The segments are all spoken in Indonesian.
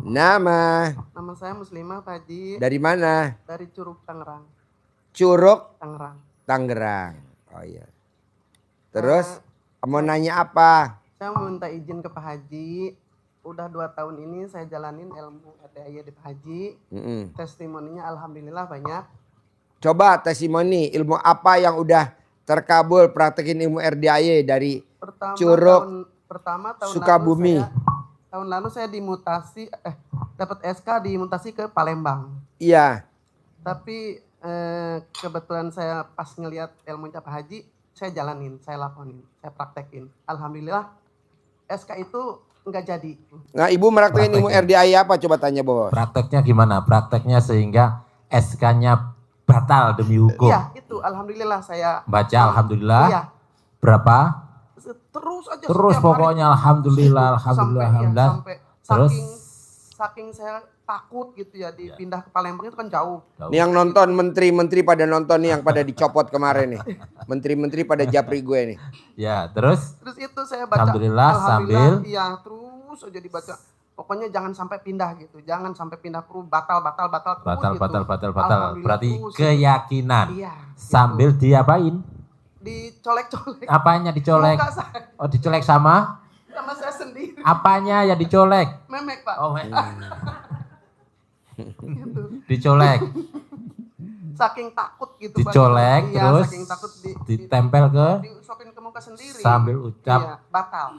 Nama? Nama saya Muslimah Pak Haji. Dari mana? Dari Curug Tangerang. Curug? Tangerang. Tangerang. Oh iya. Terus mau nanya apa? Saya mau minta izin ke Pak Haji. Udah 2 tahun ini saya jalanin ilmu RDAY di Pak Haji. Testimoninya alhamdulillah banyak. Coba testimoni ilmu apa yang udah terkabul praktekin ilmu RDAY dari Curug tahun Sukabumi. Tahun lalu saya dimutasi, dapat SK dimutasi ke Palembang. Iya. Tapi kebetulan saya pas ngelihat ilmu Pak Haji, saya jalanin, saya lakonin, saya praktekin. Alhamdulillah SK itu enggak jadi. Nah, Ibu praktekin ilmu RDAY apa? Coba tanya Bos. Prakteknya gimana? Prakteknya sehingga SK-nya batal demi hukum. Iya, itu alhamdulillah saya baca alhamdulillah. Iya. Berapa? Terus aja. Terus pokoknya hari. Alhamdulillah. Terus saking saya takut gitu ya dipindah ke Palembang itu kan jauh. Nih yang nonton menteri-menteri pada nonton nih yang pada dicopot kemarin nih. Menteri-menteri pada japri gue nih. Ya, terus itu saya baca alhamdulillah sambil iya, terus aja dibaca. Pokoknya jangan sampai pindah gitu. Jangan sampai pindah perlu batal. Berarti terus, keyakinan. Iya. Sambil gitu. Diapain? Dicolek-colek. Apanya dicolek? Oh, dicolek sama saya sendiri. Apanya ya dicolek? Memek, Pak. Oh, gitu. Dicolek. Saking takut gitu. Dicolek Pak. terus saking takut ditempel ke diusapin ke muka sendiri. Sambil ucap. Iya, batal.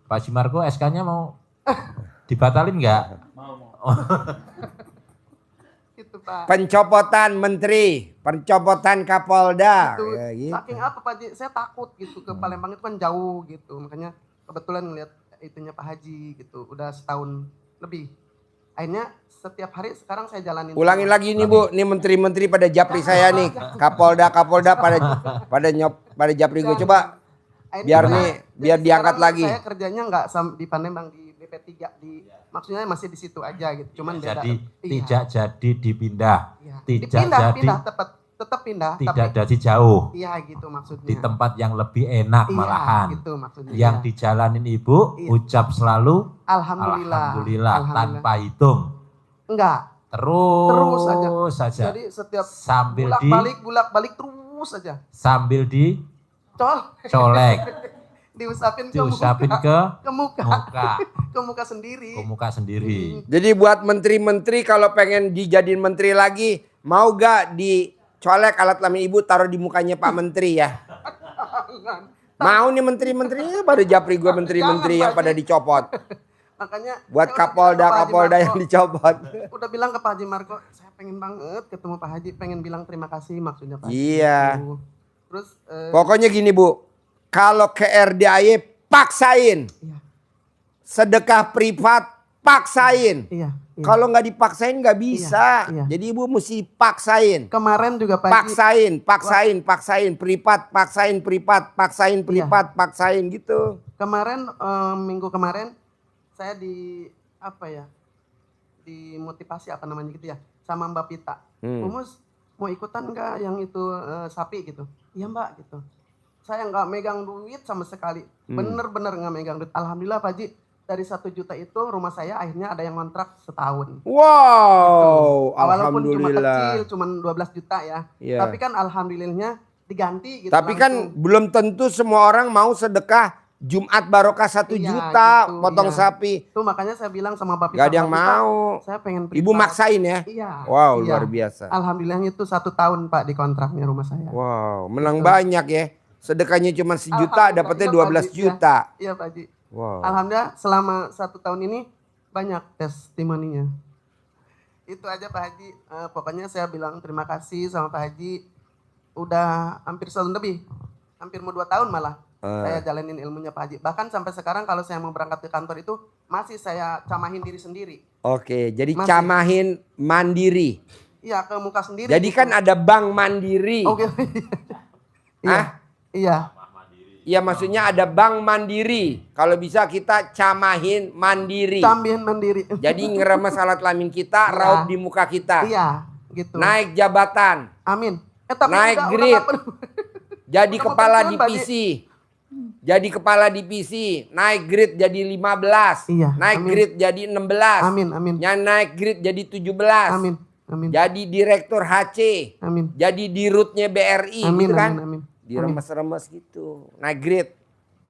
Pak Simarko SK-nya mau dibatalin nggak? Mau. Itu, Pak. Pencopotan menteri, pencopotan Kapolda. Itu, ya, gitu. Saking apa Pak Haji, saya takut gitu ke Palembang itu kan jauh gitu. Makanya kebetulan ngeliat itunya Pak Haji gitu. Udah setahun lebih. Akhirnya setiap hari sekarang saya jalanin. Ulangin lagi nih Bu, nih menteri-menteri pada japri saya nih. Kapolda pada japri gue. Coba biar diangkat lagi. Saya kerjanya nggak di Palembang, di BP3 maksudnya masih di situ aja gitu. Cuman jadi tidak jadi dipindah. Iya. Tidak jadi tetap pindah. Tidak jadi jauh. Iya gitu maksudnya. Di tempat yang lebih enak malahan. Gitu maksudnya. Yang dijalanin Ibu ucap selalu alhamdulillah tanpa hitung. Enggak. Terus saja. Jadi setiap sambil bolak-balik terus saja. Sambil colek. Diusapin ke muka sendiri. Ke muka sendiri. Jadi buat menteri-menteri kalau pengen dijadiin menteri lagi, mau gak dicolek alat kelamin Ibu taruh di mukanya Pak Menteri ya? Mau nih menteri-menterinya pada japri gue menteri-menteri yang pada dicopot. Makanya buat Kapolda yang dicopot. Udah bilang ke Pak Haji Marko, saya pengen banget ketemu Pak Haji, pengen bilang terima kasih maksudnya Pak Haji. Iya. Terus pokoknya gini Bu, kalau ke RDAY paksain. Iya. Sedekah privat paksain. Iya. Kalau nggak dipaksain nggak bisa. Iya. Jadi Ibu mesti paksain. Kemarin juga Pak Haji. Paksain privat, paksain gitu. Kemarin minggu kemarin saya dimotivasi apa namanya gitu ya sama Mbak Pita. Umus mau ikutan enggak yang itu sapi gitu? Iya Mbak gitu. Saya nggak megang duit sama sekali. Bener-bener nggak megang duit. Alhamdulillah Pak Haji, dari 1 juta itu rumah saya akhirnya ada yang kontrak setahun. Wow, gitu. Walaupun cuma alhamdulillah. kecil, cuma 12 juta ya. Yeah. Tapi kan alhamdulillahnya diganti gitu. Tapi kan belum tentu semua orang mau sedekah Jumat barokah 1 juta gitu, potong sapi. Itu makanya saya bilang sama Bapak. Gak ada yang mau. Saya pengen Ibu maksain ya? Iya. Wow, luar biasa. Alhamdulillahnya itu 1 tahun Pak di kontraknya rumah saya. Wow, menang banyak ya. Sedekahnya cuma 1 juta, dapatnya 12 juta. Iya Pak Haji. Wow. Alhamdulillah selama 1 tahun ini banyak testimoninya. Itu aja Pak Haji. Pokoknya saya bilang terima kasih sama Pak Haji. Udah hampir setahun lebih. Hampir mau 2 tahun malah. Saya jalanin ilmunya Pak Haji. Bahkan sampai sekarang kalau saya mau berangkat ke kantor itu masih saya camahin diri sendiri. Oke, jadi camahin mandiri. Iya, ke muka sendiri. Jadi gitu. Kan ada bank mandiri. Oke. Iya. Iya maksudnya ada bank mandiri. Kalau bisa kita camahin mandiri. Camahin mandiri. Jadi ngeremes alat kelamin kita, raup di muka kita. Iya, gitu. Naik jabatan. Amin. Naik grade. Jadi kepala divisi. Jadi kepala divisi, naik grade jadi 15. Iya, Naik amin. grade jadi 16. Amin, amin. Yang naik grade jadi 17. Amin, amin. Jadi direktur HC. Amin. Jadi dirutnya BRI Amin, gitu kan. amin, amin. Diremes-remes gitu. Naik grade.